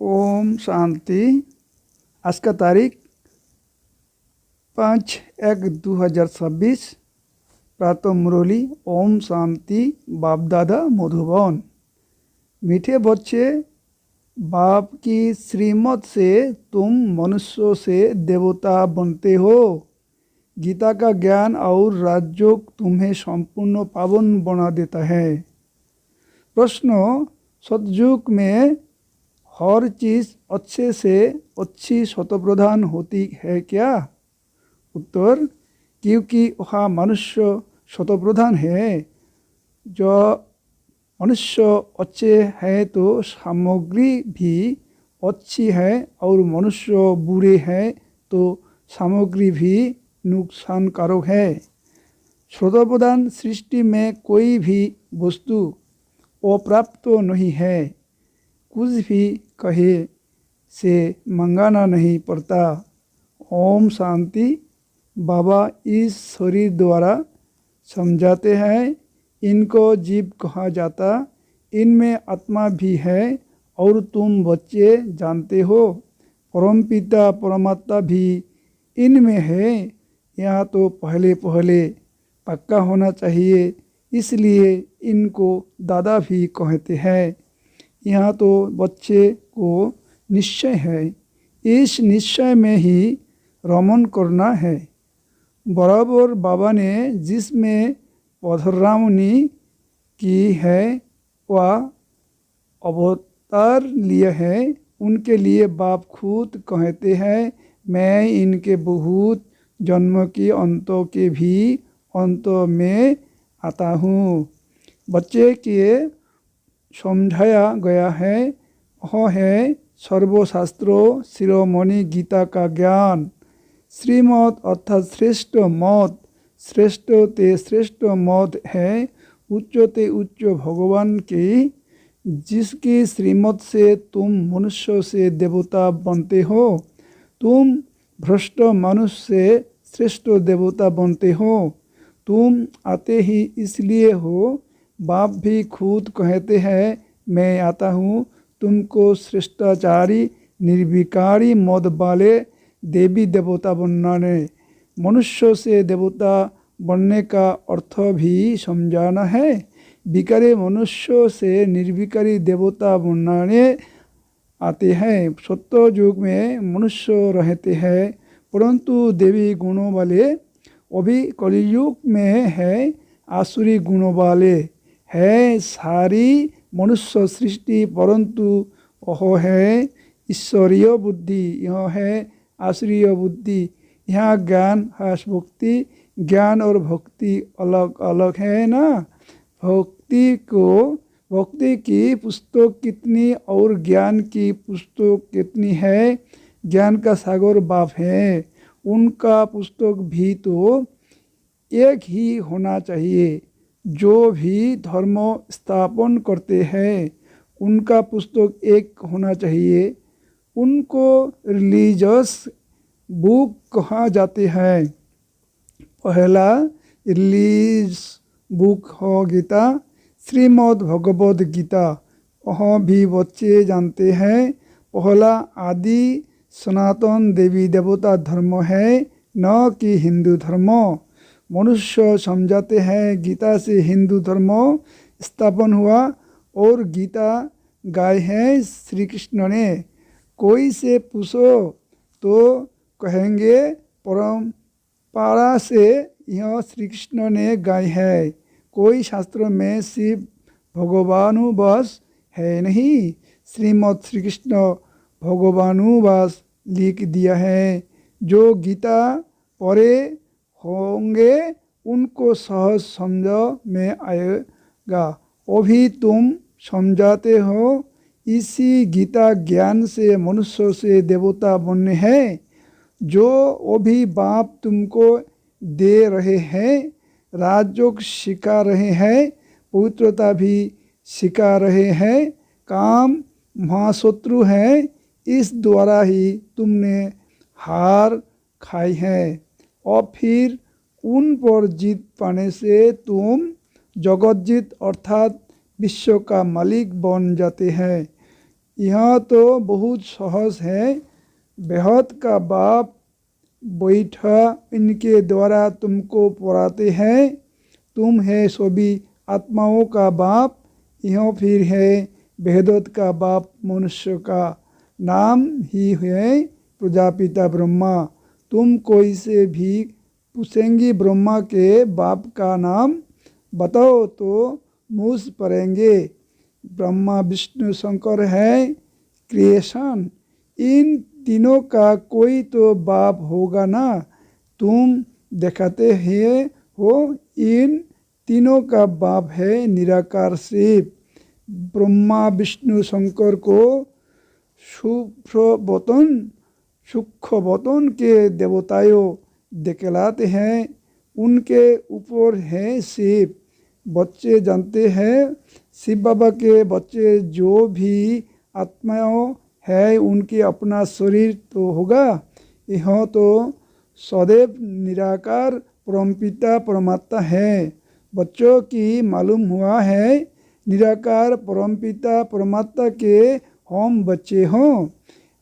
ओम शांति। आज का तारीख 5/1/2026। प्रातः मुरली। ओम शांति। बाप दादा मधुबन। मीठे बच्चे, बाप की श्रीमत से तुम मनुष्यों से देवता बनते हो। गीता का ज्ञान और राजयोग तुम्हें संपूर्ण पावन बना देता है। प्रश्न: सतयुग में हर चीज़ अच्छे से अच्छी शतप्रधान होती है क्या? उत्तर: क्योंकि वह मनुष्य शतप्रधान है। जो मनुष्य अच्छे है तो सामग्री भी अच्छी है, और मनुष्य बुरे हैं तो सामग्री भी नुकसानकारक है। शतप्रधान सृष्टि में कोई भी वस्तु अप्राप्त नहीं है। कुछ भी कहे से मंगाना नहीं पड़ता। ओम शांति। बाबा इस शरीर द्वारा समझाते हैं, इनको जीव कहा जाता, इनमें आत्मा भी है और तुम बच्चे जानते हो परमपिता परमात्मा भी इनमें है। यहाँ तो पहले पहले पक्का होना चाहिए, इसलिए इनको दादा भी कहते हैं। यहाँ तो बच्चे को निश्चय है, इस निश्चय में ही रमन करना है। बराबर बाबा ने जिसमें पधरावनी की है वह अवतार लिए है, उनके लिए बाप खुद कहते हैं, मैं इनके बहुत जन्म के अंतों के भी अंत में आता हूँ। बच्चे के समझाया गया है, वह है सर्वशास्त्रों शिरोमणि गीता का ज्ञान। श्रीमत अर्थात श्रेष्ठ मत, श्रेष्ठ ते श्रेष्ठ मत है, उच्च ते उच्च भगवान की, जिसकी श्रीमत से तुम मनुष्य से देवता बनते हो। तुम भ्रष्ट मनुष्य से श्रेष्ठ देवता बनते हो। तुम आते ही इसलिए हो, बाप भी खुद कहते हैं, मैं आता हूँ तुमको श्रेष्ठाचारी निर्विकारी मद वाले देवी देवता बनाने। मनुष्य से देवता बनने का अर्थ भी समझाना है। विकारी मनुष्य से निर्विकारी देवता बनाने आते हैं। सत्य युग में मनुष्य रहते हैं, परंतु देवी गुणों वाले। अभी कलियुग में है आसुरी गुणों वाले। है सारी मनुष्य सृष्टि, परंतु वह है ईश्वरीय बुद्धि, यह है आसुरीय बुद्धि। यहाँ ज्ञान हर्ष भक्ति, ज्ञान और भक्ति अलग अलग है ना। भक्ति की पुस्तक कितनी और ज्ञान की पुस्तक कितनी है। ज्ञान का सागर बाप है, उनका पुस्तक भी तो एक ही होना चाहिए। जो भी धर्म स्थापन करते हैं उनका पुस्तक एक होना चाहिए। उनको रिलीजियस बुक कहा जाते हैं। पहला रिलीज बुक हो गीता, श्रीमद् भगवद गीता। वह भी बच्चे जानते हैं, पहला आदि सनातन देवी देवता धर्म है, न कि हिंदू धर्म। मनुष्य समझाते हैं गीता से हिंदू धर्म स्थापन हुआ, और गीता गाय है श्री कृष्ण ने। कोई से पूछो तो कहेंगे परंपरा से यह श्री कृष्ण ने गाय है। कोई शास्त्रों में शिव भगवानुवास है नहीं। श्रीमद् श्री कृष्ण भगवानुवास लिख दिया है। जो गीता पढ़े होंगे उनको सहज समझ में आएगा। अभी तुम समझाते हो, इसी गीता ज्ञान से मनुष्य से देवता बनने हैं। जो अभी बाप तुमको दे रहे हैं, राजयोग सिखा रहे हैं, पवित्रता भी सिखा रहे हैं। काम महाशत्रु है, इस द्वारा ही तुमने हार खाई है। और फिर उन पर जीत पाने से तुम जगत जीत अर्थात विश्व का मालिक बन जाते हैं। यह तो बहुत सहज है। बेहद का बाप बैठा इनके द्वारा तुमको पढ़ाते हैं। तुम है सभी आत्माओं का बाप। यह फिर है बेहदोत का बाप। मनुष्य का नाम ही है प्रजापिता ब्रह्मा। तुम कोई से भी पूछेंगे ब्रह्मा के बाप का नाम बताओ तो मूस पड़ेंगे। ब्रह्मा विष्णु शंकर है क्रिएशन। इन तीनों का कोई तो बाप होगा ना। तुम दिखाते हैं हो इन तीनों का बाप है निराकार शिव। ब्रह्मा विष्णु शंकर को सूक्ष्म के देवताओं दिखलाते हैं। उनके ऊपर है शिव। बच्चे जानते हैं शिव बाबा के बच्चे जो भी आत्माओं है उनके अपना शरीर तो होगा। यह तो सदैव निराकार परमपिता परमात्मा है। बच्चों की मालूम हुआ है निराकार परमपिता परमात्मा के हम बच्चे हों।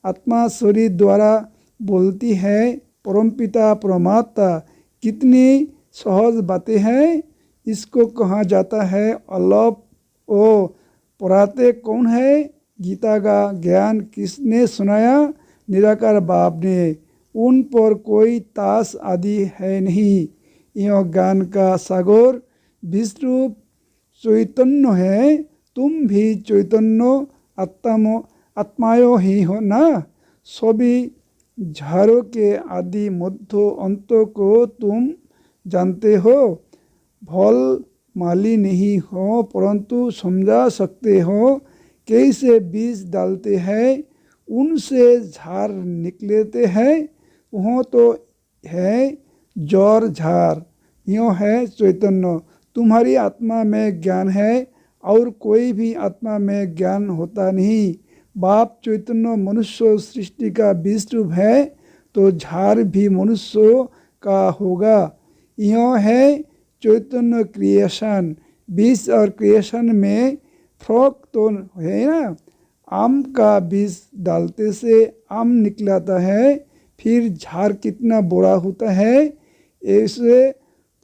आत्मा शरीर द्वारा बोलती है परमपिता परमात्मा। कितनी सहज बातें हैं। इसको कहा जाता है अल्लाह। ओ पढ़ाते कौन है। गीता का ज्ञान किसने सुनाया। निराकार बाप ने। उन पर कोई ताश आदि है नहीं। यह ज्ञान का सागर विश्वरूप चैतन्य है। तुम भी चैतन्य आत्माओं ही हो ना। सभी झारों के आदि मध्य अंत को तुम जानते हो। भल माली नहीं हो परंतु समझा सकते हो। कैसे बीज डालते हैं उनसे झाड़ निकलते हैं। वह तो है जड़ झाड़। यूँ है चैतन्य। तुम्हारी आत्मा में ज्ञान है और कोई भी आत्मा में ज्ञान होता नहीं। बाप चैतन्य मनुष्य सृष्टि का बीज रूप है तो झाड़ भी मनुष्य का होगा। यह है चैतन्य क्रिएशन। बीज और क्रिएशन में फर्क तो है ना। आम का बीज डालते से आम निकलाता है। फिर झाड़ कितना बड़ा होता है। ऐसे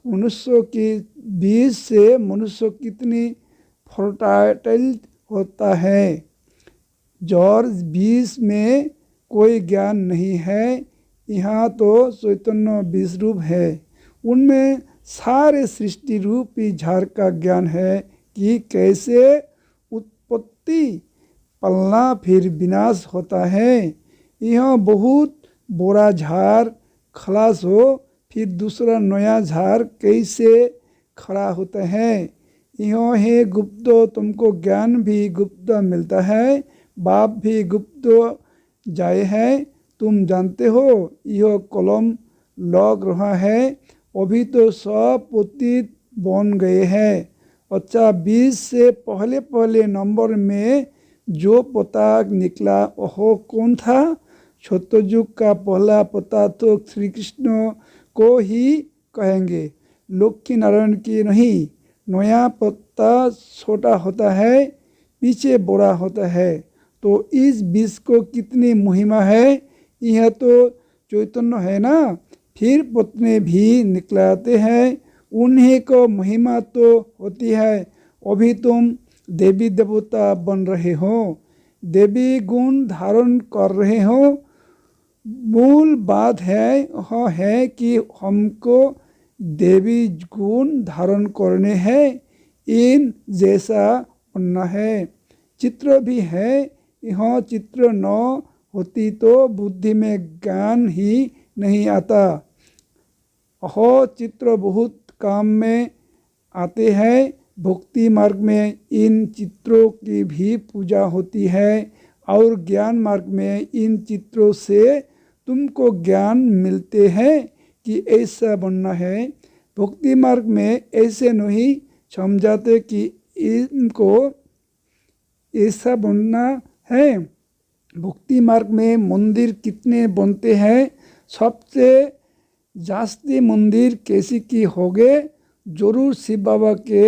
मनुष्य के बीज से मनुष्य कितनी फर्टाइल होता है। जड़ बीज में कोई ज्ञान नहीं है। यहाँ तो चैतन्य बीज रूप है। उनमें सारे सृष्टि रूपी झाड़ का ज्ञान है कि कैसे उत्पत्ति पलना फिर विनाश होता है। यह बहुत बड़ा झाड़ खलास हो फिर दूसरा नया झाड़ कैसे खड़ा होता है। यह है गुप्त। तुमको ज्ञान भी गुप्त मिलता है। बाप भी गुप्त जाए है। तुम जानते हो यह कलम लग रहा है। अभी तो सब पतित बन गए हैं। अच्छा 20 से पहले नंबर में जो पता निकला वह कौन था। सत्ययुग का पहला पता तो श्री कृष्ण को ही कहेंगे लक्ष्मी नारायण की नहीं। नया पत्ता छोटा होता है पीछे बड़ा होता है। तो इस बीज को कितनी महिमा है। यह तो चैतन्य है ना। फिर पत्ने भी निकलाते हैं। उन्हीं को महिमा तो होती है। अभी तुम देवी देवता बन रहे हो। देवी गुण धारण कर रहे हो। मूल बात है वह है कि हमको देवी गुण धारण करने हैं। इन जैसा बनना है। चित्र भी है। यह चित्र न होती तो बुद्धि में ज्ञान ही नहीं आता। वह चित्र बहुत काम में आते हैं। भक्ति मार्ग में इन चित्रों की भी पूजा होती है और ज्ञान मार्ग में इन चित्रों से तुमको ज्ञान मिलते हैं कि ऐसा बनना है। भक्ति मार्ग में ऐसे नहीं समझाते कि इनको ऐसा बनना है। भक्ति मार्ग में मंदिर कितने बनते हैं। सबसे जास्ती मंदिर कैसी की होगे जरूर शिव बाबा के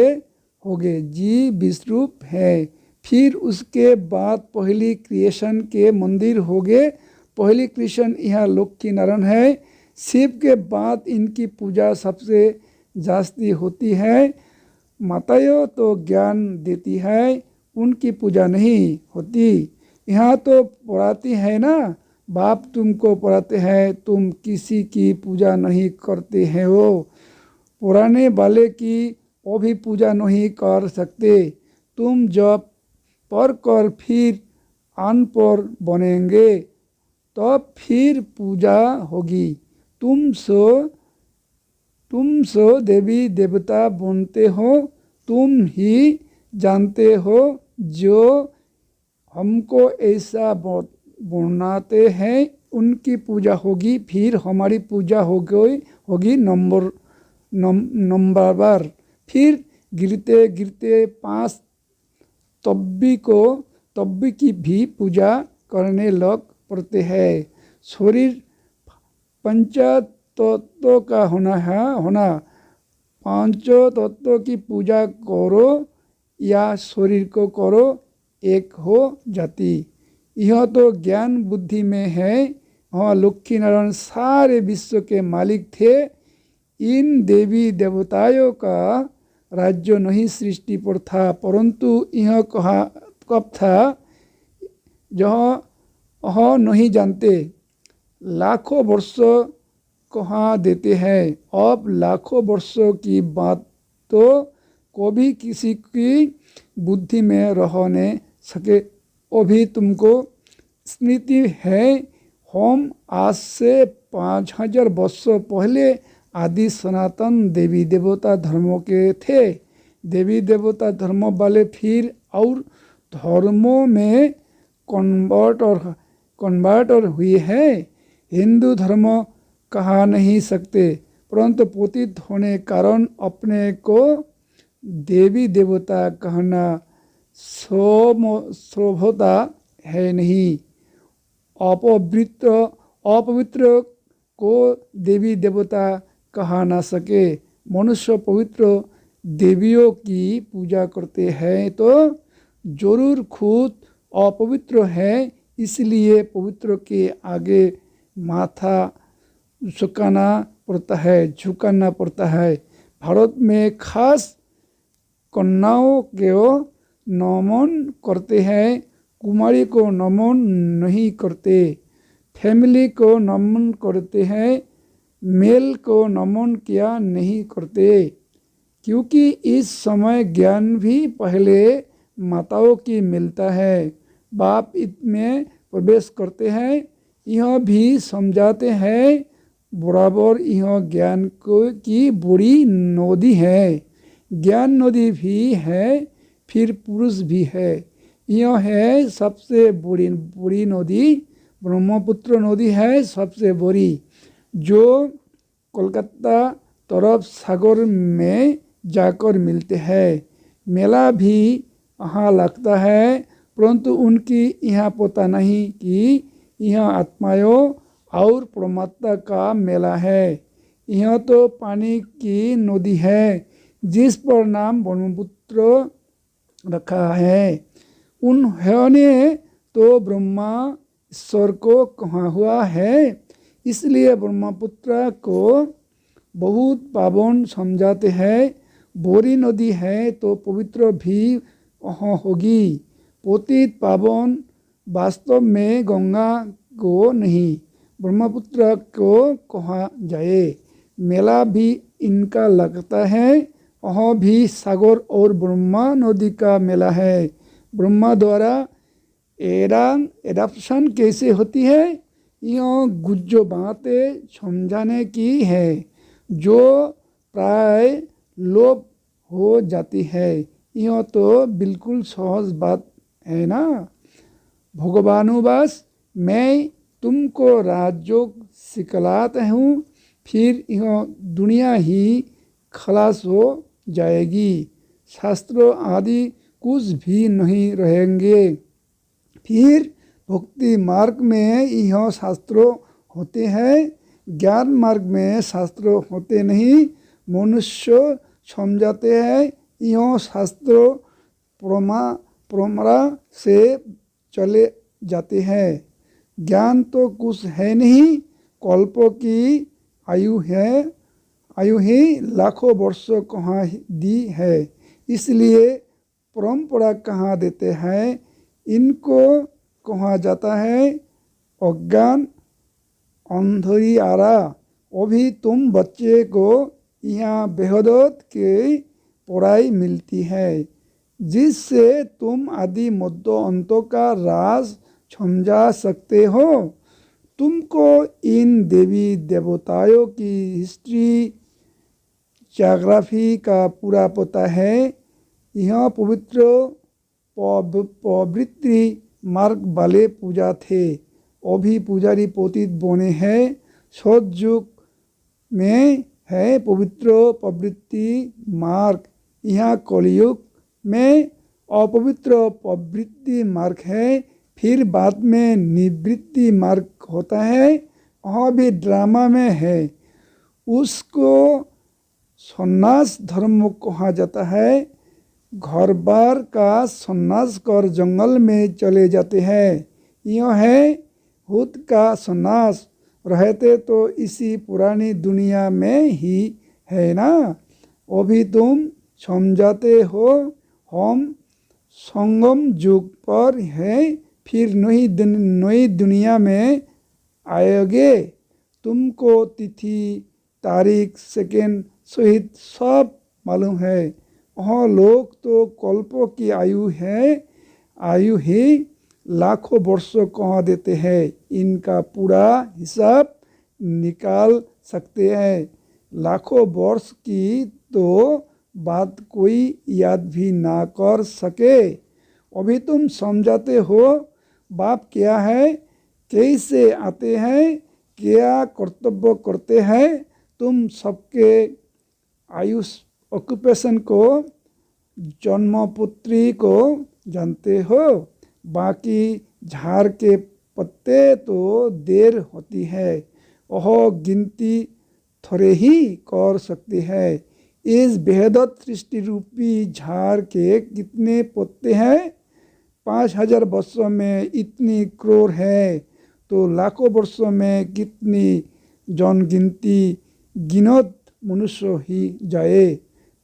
होगे जी विश्वरूप है। फिर उसके बाद पहली क्रिएशन के मंदिर हो गए। पहली क्रिएशन यहाँ लक्ष्मी नारायण है। शिव के बाद इनकी पूजा सबसे जास्ती होती है। माताएं तो ज्ञान देती है, उनकी पूजा नहीं होती। यहाँ तो पढ़ाती है ना, बाप तुमको पढ़ाते हैं, तुम किसी की पूजा नहीं करते हैं। वो पुराने वाले की वो भी पूजा नहीं कर सकते। तुम जब पढ़ कर फिर अनपढ़ बनेंगे तब फिर पूजा होगी। तुम सो देवी देवता बनते हो, तुम ही जानते हो जो हमको ऐसा बनाते हैं उनकी पूजा होगी, फिर हमारी पूजा होगी नंबर। फिर गिरते गिरते 5 तब्बी की भी पूजा करने लग पड़ते हैं। शरीर पंच तत्व का होना 5 तत्व की पूजा करो या शरीर को करो, एक हो जाती। यह तो ज्ञान बुद्धि में है। हाँ, लक्ष्मी नारायण सारे विश्व के मालिक थे। इन देवी देवताओं का राज्य नहीं सृष्टि पर था, परंतु यह कब था जहाँ नहीं जानते। लाखों वर्ष कहाँ देते हैं। अब लाखों वर्षों की बात तो कभी किसी की बुद्धि में रह नहीं सके। वो भी तुमको स्मृति है। हम आज से 5000 वर्षों पहले आदि सनातन देवी देवता धर्मों के थे। देवी देवता धर्म वाले फिर और धर्मों में कन्वर्टर हुए हैं। हिंदू धर्म कहा नहीं सकते, परंतु पतित होने कारण अपने को देवी देवता कहना शोभता है नहीं। अपवित्र को देवी देवता कहा ना सके। मनुष्य पवित्र देवियों की पूजा करते हैं तो जरूर खुद अपवित्र है, इसलिए पवित्र के आगे माथा झुकाना पड़ता है। भारत में खास कन्याओं को नमन करते हैं, कुमारी को नमन नहीं करते। फैमिली को नमन करते हैं, मेल को नमन किया नहीं करते, क्योंकि इस समय ज्ञान भी पहले माताओं की मिलता है। बाप इसमें प्रवेश करते हैं, यह भी समझाते हैं बराबर यह ज्ञान की बड़ी नदी है। ज्ञान नदी भी है, फिर पुरुष भी है। यह है सबसे बड़ी नदी, ब्रह्मपुत्र नदी है सबसे बड़ी, जो कोलकाता तरफ सागर में जाकर मिलते हैं। मेला भी यहाँ लगता है, परंतु उनकी यहाँ पता नहीं कि यह आत्माओं और परमात्मा का मेला है। यह तो पानी की नदी है जिस पर नाम ब्रह्मपुत्र रखा है। उन्होंने तो ब्रह्मा ईश्वर को कहा हुआ है, इसलिए ब्रह्मपुत्र को बहुत पावन समझाते हैं। बोरी नदी है तो पवित्र भी वहाँ होगी। पतित पावन वास्तव में गंगा को नहीं ब्रह्मपुत्र को कहा जाए। मेला भी इनका लगता है, वहाँ भी सागर और ब्रह्मा नदी का मेला है। ब्रह्मा द्वारा एडाप्शन कैसे होती है, यह कुछ बातें समझाने की है जो प्राय लोप हो जाती है। यह तो बिल्कुल सहज बात है ना। भगवानुवास, मैं तुमको राजयोग सिखलाता हूँ, फिर यह दुनिया ही खलास हो जाएगी। शास्त्र आदि कुछ भी नहीं रहेंगे। फिर भक्ति मार्ग में यह शास्त्र होते हैं, ज्ञान मार्ग में शास्त्र होते नहीं। मनुष्य समझाते हैं यह शास्त्र परंपरा से चले जाते हैं। ज्ञान तो कुछ है नहीं, कल्पों की आयु है, आयु ही लाखों वर्षों कहाँ दी है। इसलिए परंपरा कहाँ देते हैं, इनको कहा जाता है अज्ञान अंधरियारा। अभी तुम बच्चे को यहाँ बेहदत की पढ़ाई मिलती है, जिससे तुम आदि मध्य अंतों का राज समझा सकते हो। तुमको इन देवी देवताओं की हिस्ट्री ज्योग्राफी का पूरा पता है। यह पवित्र पवित्री मार्ग वाले पूजा थे, अभी पुजारी पतित बने हैं। सतयुग में है पवित्र प्रवृत्ति मार्ग, यहाँ कलयुग में अपवित्र प्रवृत्ति मार्ग है। फिर बाद में निवृत्ति मार्ग होता है, वह भी ड्रामा में है। उसको सन्यास धर्म कहा जाता है। घर बार का सन्यास कर जंगल में चले जाते हैं, यह है खुद का सन्यास। रहते तो इसी पुरानी दुनिया में ही है ना। अभी तुम समझाते हो हम संगम युग पर है, फिर नई दुनिया में आएंगे। तुमको तिथि तारीख सेकेंड सहित सब मालूम है। वह लोग तो कल्पों की आयु है, आयु ही लाखों वर्षों कह देते हैं। इनका पूरा हिसाब निकाल सकते हैं। लाखों वर्ष की तो बात कोई याद भी ना कर सके। अभी तुम समझाते हो बाप क्या है, कैसे आते हैं, क्या कर्तव्य करते हैं। तुम सबके आयुष ऑक्यूपेशन को, जन्मपुत्री को जानते हो। बाकी झाड़ के पत्ते तो देर होती है, वह गिनती थोड़े ही कर सकते हैं। इस बेहदत सृष्टि रूपी झाड़ के कितने पत्ते हैं? 5000 वर्षों में इतनी करोड़ है, तो लाखों वर्षों में कितनी जनगिनती गिनत मनुष्य ही जाए।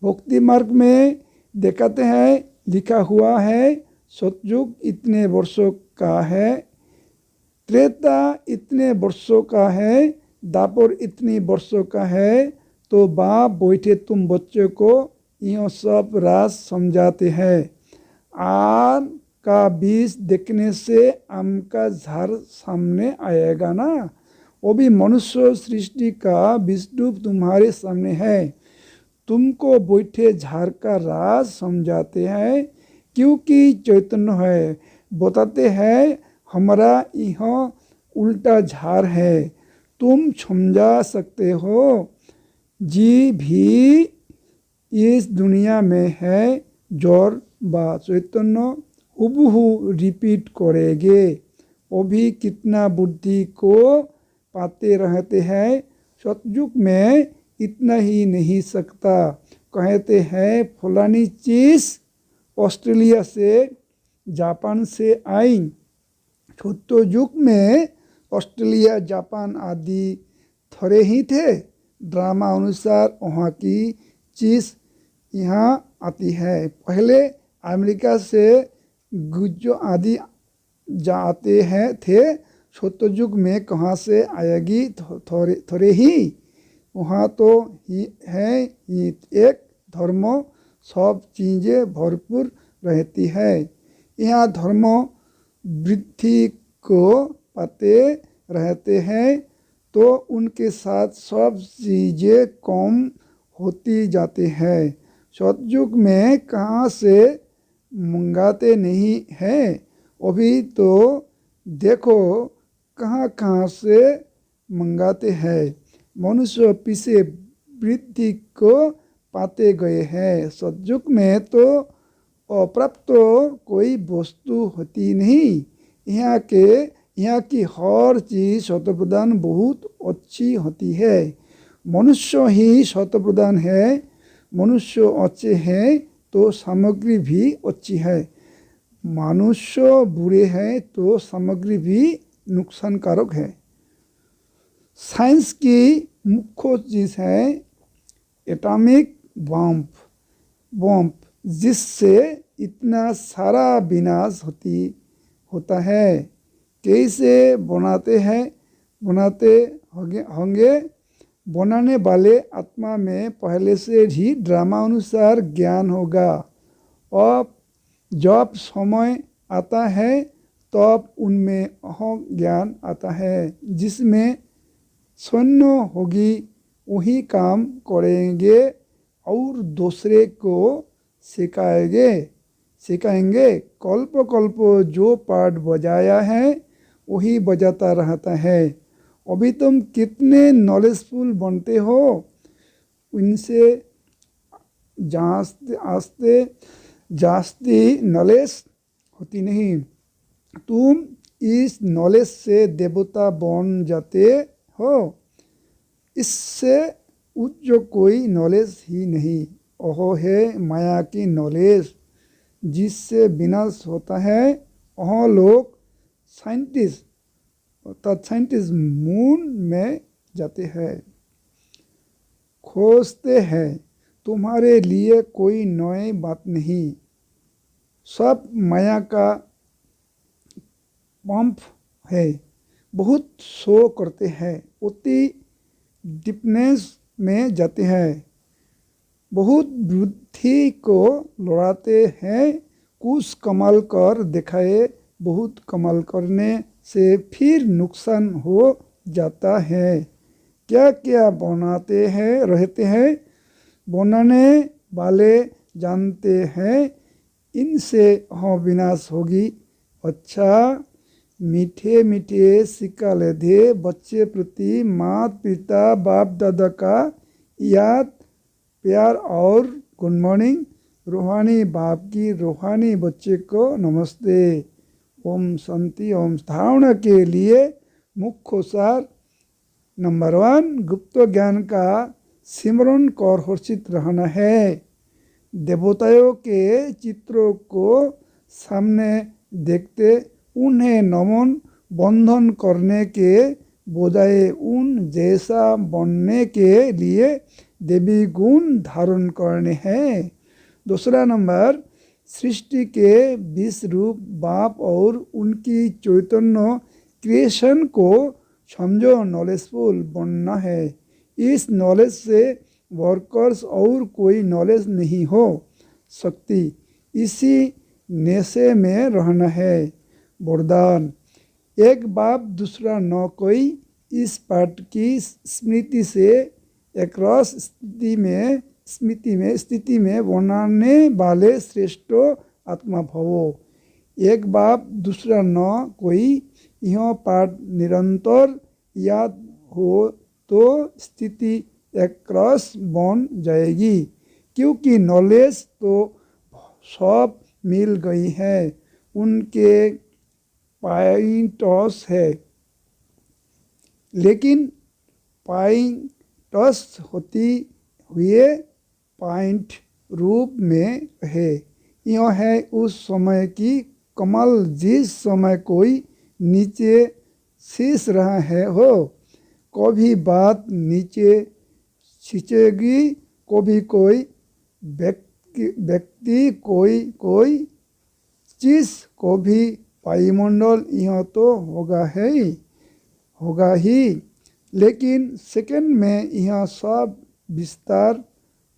भक्ति मार्ग में दिखाते हैं, लिखा हुआ है सतयुग इतने वर्षों का है, त्रेता इतने वर्षों का है, दापर इतनी वर्षों का है। तो बाप बैठे तुम बच्चों को यह सब राज समझाते हैं। आम का बीज देखने से आम का झाड़ सामने आएगा ना। वो भी मनुष्य सृष्टि का विष्णु तुम्हारे सामने है। तुमको बैठे झाड़ का राज समझाते हैं, क्योंकि चैतन्य है। बताते हैं हमारा यह उल्टा झाड़ है, तुम समझा सकते हो। जी भी इस दुनिया में है, जोर व चैतन्य हुबहू रिपीट करेंगे। वो भी कितना बुद्धि को पाते रहते हैं। सतयुग में इतना ही नहीं सकता। कहते हैं फलानी चीज़ ऑस्ट्रेलिया से, जापान से आई। सतयुग में ऑस्ट्रेलिया, जापान आदि थोड़े ही थे। ड्रामा अनुसार वहाँ की चीज़ यहाँ आती है। पहले अमेरिका से गुज्जो आदि जाते हैं थे। सतयुग में कहाँ से आएगी? थोड़े ही। वहाँ तो ही है ही एक धर्म, सब चीज़ें भरपूर रहती है। यहाँ धर्म वृद्धि को पाते रहते हैं, तो उनके साथ सब चीज़ें कम होती जाती हैं। सतयुग में कहाँ से मंगाते नहीं हैं। अभी तो देखो कहाँ कहाँ से मंगाते हैं। मनुष्य पीछे वृद्धि को पाते गए हैं। सतयुग में तो अप्राप्त कोई वस्तु होती नहीं। यहाँ की हर चीज़ शतप्रधान बहुत अच्छी होती है। मनुष्य ही शतप्रधान है। मनुष्य अच्छे हैं तो सामग्री भी अच्छी है। मनुष्य बुरे हैं तो सामग्री भी नुकसानकारक है। साइंस की मुख्य चीज़ है एटॉमिक बम, जिससे इतना सारा विनाश होता है। कैसे बनाते होंगे। बनाने वाले आत्मा में पहले से ही ड्रामा अनुसार ज्ञान होगा। अब जब समय आता है तब उनमें अहम ज्ञान आता है, जिसमें सैन्य होगी वही काम करेंगे और दूसरे को सिखाएंगे। कल्प कल्प जो पाठ बजाया है वही बजाता रहता है। अभी तुम कितने नॉलेजफुल बनते हो, इनसे जास्ती नॉलेज होती नहीं। तुम इस नॉलेज से देवता बन जाते हो। इससे उच्च कोई नॉलेज ही नहीं। ओहो है माया की नॉलेज, जिससे विनाश होता है। वह लोग साइंटिस्ट मून में जाते हैं, खोजते हैं। तुम्हारे लिए कोई नई बात नहीं। सब माया का पंप है। बहुत शो करते हैं, अति डीपनेस में जाते हैं, बहुत बुद्धि को लड़ाते हैं। कुछ कमाल कर दिखाए, बहुत कमाल करने से फिर नुकसान हो जाता है। क्या क्या बनाते हैं रहते हैं, बनाने वाले जानते हैं इनसे विनाश होगी। अच्छा, मीठे मीठे सिक्का लेधे बच्चे प्रति माता पिता बाप दादा का याद प्यार और गुड मॉर्निंग। रूहानी बाप की रूहानी बच्चे को नमस्ते। ओम शांति। ओम धारणा के लिए मुख्य सार नंबर 1, गुप्त ज्ञान का सिमरन कर हर्षित रहना है। देवताओं के चित्रों को सामने देखते उन्हें नमन बंधन करने के बजाय उन जैसा बनने के लिए देवी गुण धारण करने हैं। दूसरा नंबर, सृष्टि के 20 रूप बाप और उनकी चैतन्य क्रिएशन को समझो, नॉलेजफुल बनना है। इस नॉलेज से वर्कर्स और कोई नॉलेज नहीं हो सकती। इसी नेशे में रहना है। वरदान, एक बाप दूसरा न कोई। इस पाठ की स्मृति से एक रस स्थिति में बनाने वाले श्रेष्ठ आत्मा भवो। एक बाप दूसरा न कोई, यह पाठ निरंतर याद हो तो स्थिति एक रस बन जाएगी, क्योंकि नॉलेज तो सब मिल गई है। उनके पॉइंट्स है, लेकिन पॉइंट्स होती हुए पॉइंट रूप में है। यह है उस समय की कमाल, जिस समय कोई नीचे शीश रहा है हो। कभी बात नीचे खींचेगी, कभी कोई व्यक्ति कोई चीज़, कभी वायुमंडल। यह तो होगा ही, लेकिन सेकंड में यह सब विस्तार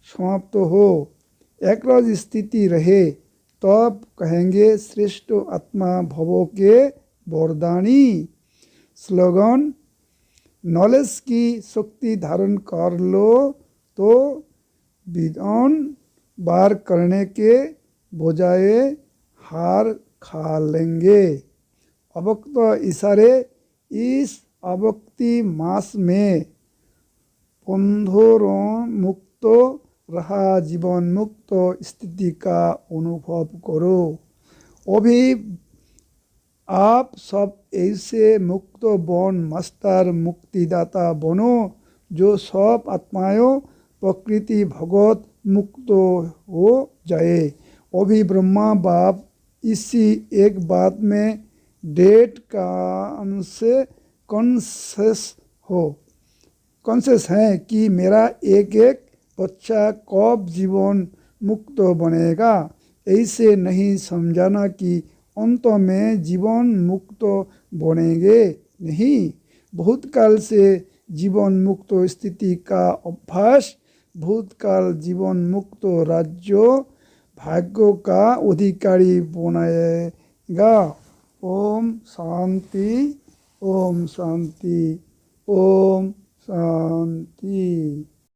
समाप्त हो, एक रोज स्थिति रहे, तब कहेंगे श्रेष्ठ आत्मा भवो के वरदानी। स्लोगन, नॉलेज की शक्ति धारण कर लो तो विद्वान बार करने के बजाय हार खा लेंगे। अवक्त इशारे, इस अवक्ति मास में बंधनों मुक्त रहा जीवन मुक्त स्थिति का अनुभव करो। अभी आप सब ऐसे मुक्त बन मास्टर मुक्तिदाता बनो, जो सब आत्माओं प्रकृति भगवत मुक्त हो जाए। अभी ब्रह्मा बाप इसी एक बात में डेट का कॉन्सेस है कि मेरा एक एक बच्चा कब जीवन मुक्त बनेगा। ऐसे नहीं समझाना कि अंत में जीवन मुक्त बनेंगे, नहीं। भूतकाल से जीवन मुक्त स्थिति का अभ्यास भूतकाल जीवन मुक्त राज्य भाग्य का अधिकारी बनाएगा। ओम शांति, ओम शांति, ओम शांति।